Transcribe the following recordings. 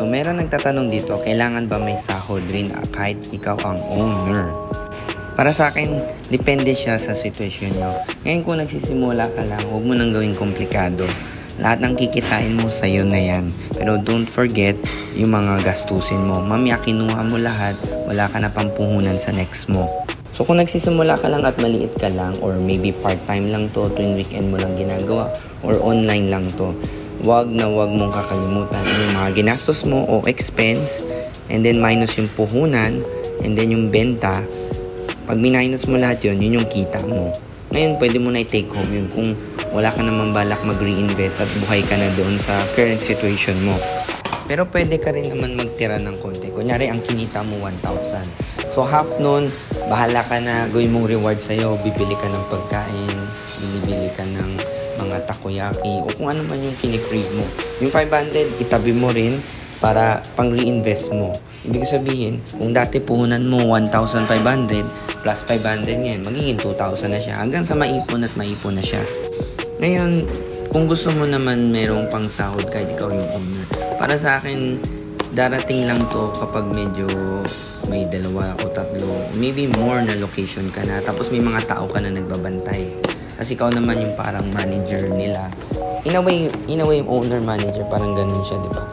So, meron nagtatanong dito, kailangan ba may sahod rin kahit ikaw ang owner? Para sa akin, depende siya sa sitwasyon nyo. Ngayon kung nagsisimula ka lang, huwag mo nang gawing komplikado. Lahat ng kikitain mo sa'yo na yan. Pero don't forget yung mga gastusin mo. Mamaya kinuha mo lahat, wala ka na pampuhunan sa next mo. So kung nagsisimula ka lang at maliit ka lang, or maybe part-time lang to, tuwing weekend mo lang ginagawa, or online lang to, wag mong kakalimutan yung mga ginastos mo o expense, and then minus yung puhunan, and then yung benta. Pag minus mo lahat yun yung kita mo. Ngayon, pwede mo na i-take home yun kung wala ka naman balak mag-reinvest at buhay ka na doon sa current situation mo. Pero pwede ka rin naman magtira ng konti. Kunyari, ang kinita mo 1,000. So, half nun, bahala ka na, gawin mong reward sa'yo. Bibili ka ng pagkain, bili ka ng mga takoyaki, o kung ano man yung kinikrave mo. Yung 500, itabi mo rin para pang-reinvest mo. Ibig sabihin, kung dati puhunan mo 1,500 plus 500 ngayon, magiging 2,000 na siya. Hanggang sa maipon na siya. Ngayon, kung gusto mo naman merong pang sahod kahit ikaw yung owner, para sa akin, darating lang to kapag medyo may 2 o 3, maybe more na location ka na, tapos may mga tao ka na nagbabantay. Kasi ikaw naman yung parang manager nila. In a way yung owner manager, parang ganun siya, di ba?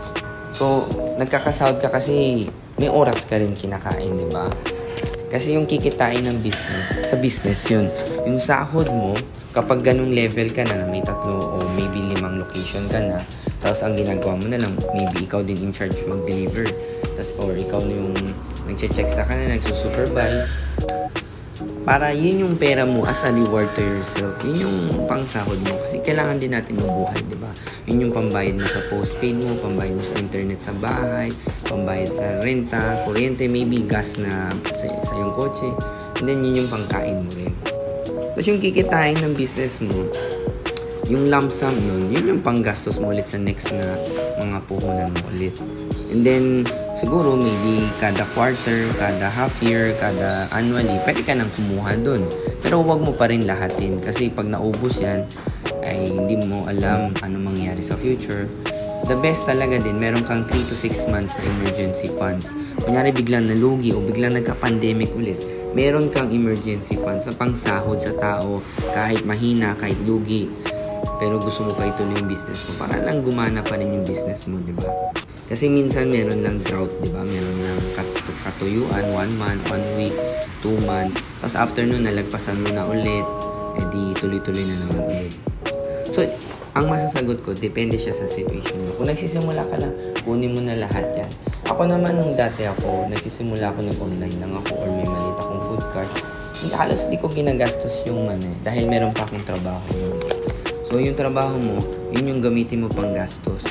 So, nagkakasahod ka kasi may oras ka rin kinakain, di ba? Kasi yung kikitain ng business, sa business yun. Yung sahod mo, kapag ganung level ka na, may 3 o maybe 5 location ka na, tapos ang ginagawa mo na lang, maybe ikaw din in charge mag-deliver. Tapos, or ikaw na yung nag-check sa kanila, nagsusupervise. Para yun yung pera mo as a reward to yourself. Yun yung pangsahod mo. Kasi kailangan din natin mabuhay, di ba? Yun yung pambayad mo sa postpaid mo, pambayad mo sa internet sa bahay, pambayad sa renta, kuryente, maybe gas na sa yung kotse. And then yun yung pangkain mo rin. Tapos yung kikitain ng business mo, yung lump sum nun, yun yung panggastos mo ulit sa next na mga puhunan mo ulit. And then, siguro maybe kada quarter, kada half year, kada annually, pwede ka nang kumuha dun. Pero huwag mo pa rin lahatin kasi pag naubos yan, ay hindi mo alam ano mangyari sa future. The best talaga din, meron kang 3 to 6 months na emergency funds. Kunyari biglang nalugi o biglang nagka-pandemic ulit, meron kang emergency funds na pangsahod sa tao kahit mahina, kahit lugi. Pero gusto mo pa ituloy yung business mo para lang gumana pa rin yung business mo, di ba? Kasi minsan meron lang drought, di ba? Meron lang katuyuan, 1 month, 1 week, 2 months. Tapos after nun, nalagpasan mo na ulit. Di tuloy-tuloy na naman ulit. So, ang masasagot ko, depende siya sa situation mo. Kung nagsisimula ka lang, kunin mo na lahat yan. Ako naman, nung dati nagsisimula ako nag-online lang ako or may maliit akong food cart. Halos di ko ginagastos yung money dahil meron pa akong trabaho nun. So, yung trabaho mo, yun yung gamitin mo pang gastos.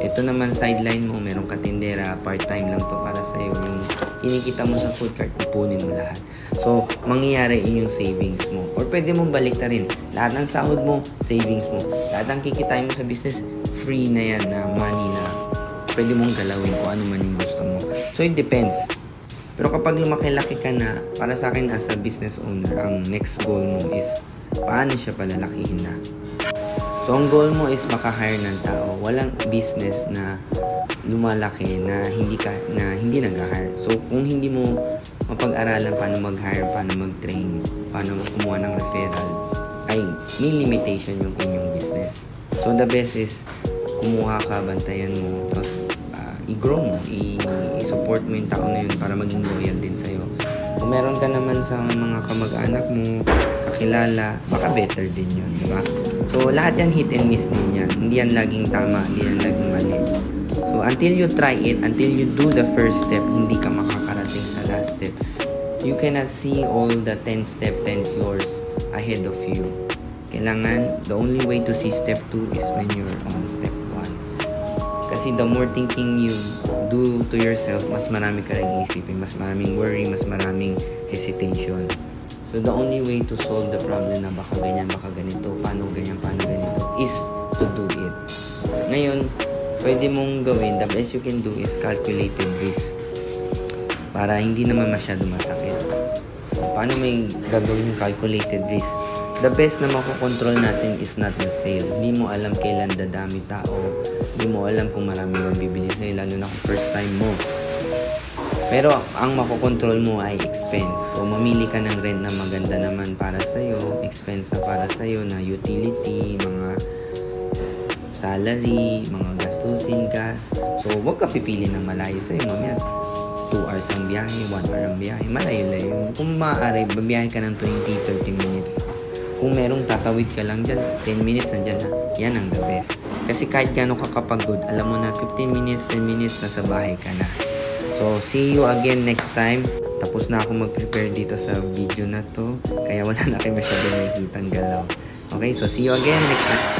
Ito naman sideline mo, meron ka tindera, part-time lang to para sa'yo. Yung kinikita mo sa food cart, ipunin mo lahat. So, mangyayari yun yung savings mo. Or pwede mong balik na rin. Lahat ng sahod mo, savings mo. Lahat ng kikitain mo sa business, free na yan na money na pwede mong galawin kung ano man yung gusto mo. So, it depends. Pero kapag lumaki-laki ka na, para sa akin as a business owner, ang next goal mo is paano siya palalakihin na. So, ang goal mo is maka-hire ng tao. Walang business na lumalaki na hindi nag-hire. So, kung hindi mo mapag-aralan paano mag-hire, paano mag-train, paano kumuha ng referral, ay may limitation yung inyong business. So, the best is kumuha ka, bantayan mo, tapos i-grow mo, i-support mo yung tao na yun para maging loyal din sa'yo. Kung meron ka naman sa mga kamag-anak mo, kakilala, baka better din yun, di ba? So, lahat yan hit and miss din yan. Hindi yan laging tama, hindi yan laging mali. So, until you try it, until you do the first step, hindi ka makakarating sa last step. You cannot see all the 10 floors ahead of you. Kailangan, the only way to see step 2 is when you're on step 1. Kasi the more thinking you do to yourself, mas marami ka rin isipin, mas maraming worry, mas maraming hesitation. So, the only way to solve the problem na baka ganyan, baka ganito, paano ganyan, paano ganito, is to do it. Ngayon, pwede mong gawin, the best you can do is calculated risk para hindi naman masyado masakit. Paano may gagawin yung calculated risk? The best na makokontrol natin is not the sale. Hindi mo alam kailan dadami tao, Hindi mo alam kung marami bang bibili sa'yo, lalo na kung first time mo. Pero ang makokontrol mo ay expense. So, mamili ka ng rent na maganda naman para sa'yo, expense na para sa'yo na utility, mga salary, mga gastusin, gas. So, huwag ka pipili ng malayo sa'yo. Mamaya, 2 hours ang biyahe, 1 hour ang biyahe. Malayo-layo. Kung maaari, babiyahe ka ng 20-30 minutes. Kung merong tatawid ka lang dyan, 10 minutes nandyan na. Yan ang the best. Kasi kahit gano'n ka kapagod, alam mo na 15 minutes, 10 minutes, nasa bahay ka na. So, see you again next time. Tapos na ako mag-prepare dito sa video na to. Kaya wala na kayo masyadong nakikitang galaw. Okay, so see you again next time.